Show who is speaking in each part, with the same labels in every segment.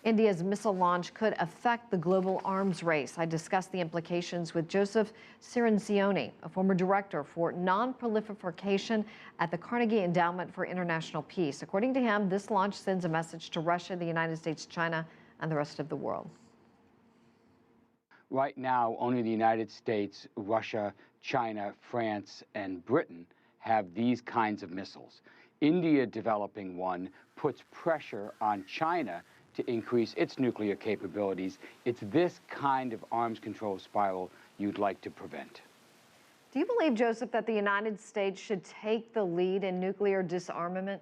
Speaker 1: India's missile launch could affect the global arms race. I discussed the implications with Joseph Cirincione, a former director for non-proliferation at the Carnegie Endowment for International Peace. According to him, this launch sends a message to Russia, the United States, China, and the rest of the world.
Speaker 2: Right now, only the United States, Russia, China, France, and Britain have these kinds of missiles. India developing one puts pressure on China to increase its nuclear capabilities. It's this kind of arms control spiral you'd like to prevent.
Speaker 1: Do you believe, Joseph, that the United States should take the lead in nuclear disarmament?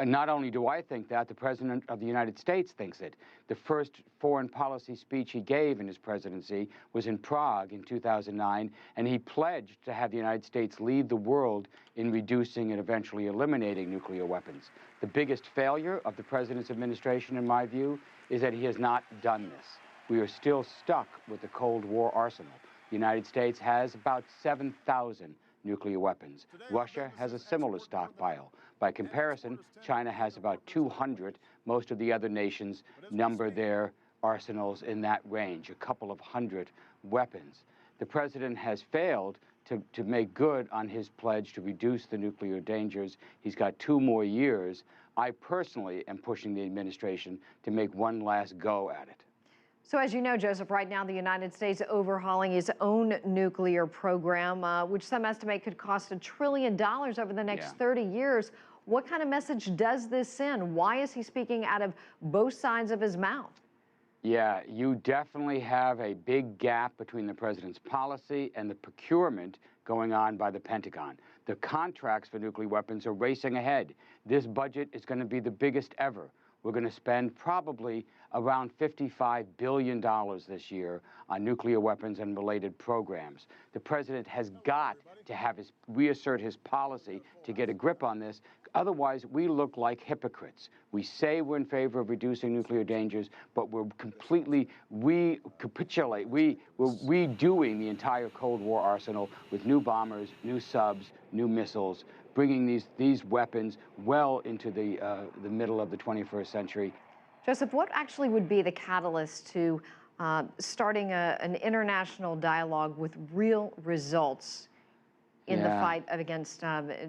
Speaker 2: Not only do I think that, the President of the United States thinks it. The first foreign policy speech he gave in his presidency was in Prague in 2009, and he pledged to have the United States lead the world in reducing and eventually eliminating nuclear weapons. The biggest failure of the President's administration, in my view, is that he has not done this. We are still stuck with the Cold War arsenal. The United States has about 7,000 nuclear weapons. Russia has a similar stockpile. By comparison, China has about 200. Most of the other nations number their arsenals in that range, a couple of hundred weapons. The President has failed to make good on his pledge to reduce the nuclear dangers. He's got 2 more years. I personally am pushing the administration to make one last go at it.
Speaker 1: So as you know, Joseph, right now the United States overhauling its own nuclear program, which some estimate could cost $1 trillion over the next 30 years. What kind of message does this send? Why is he speaking out of both sides of his mouth?
Speaker 2: Yeah, you definitely have a big gap between the President's policy and the procurement going on by the Pentagon. The contracts for nuclear weapons are racing ahead. This budget is going to be the biggest ever. We're going to spend probably around $55 billion this year on nuclear weapons and related programs. The President has got to reassert his policy to get a grip on this. Otherwise, we look like hypocrites. We say we're in favor of reducing nuclear dangers, but we're completely we're redoing the entire Cold War arsenal with new bombers, new subs, new missiles, bringing these weapons well into the middle of the 21st century.
Speaker 1: Joseph, what actually would be the catalyst to starting an international dialogue with real results in the fight against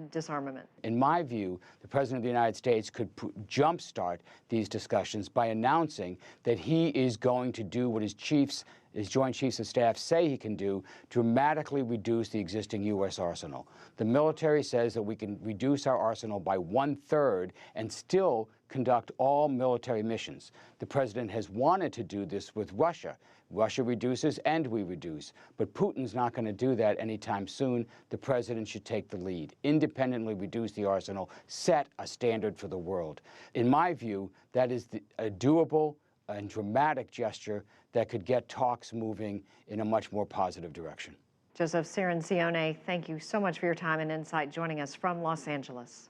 Speaker 1: disarmament?
Speaker 2: In my view, the President of the United States could jumpstart these discussions by announcing that he is going to do what his Joint Chiefs of Staff say he can do, dramatically reduce the existing U.S. arsenal. The military says that we can reduce our arsenal by 1/3 and still conduct all military missions. The President has wanted to do this with Russia. Russia reduces and we reduce. But Putin's not going to do that anytime soon. The President should take the lead, independently reduce the arsenal, set a standard for the world. In my view, that is a doable and dramatic gesture that could get talks moving in a much more positive direction.
Speaker 1: Joseph Cirincione, thank you so much for your time and insight joining us from Los Angeles.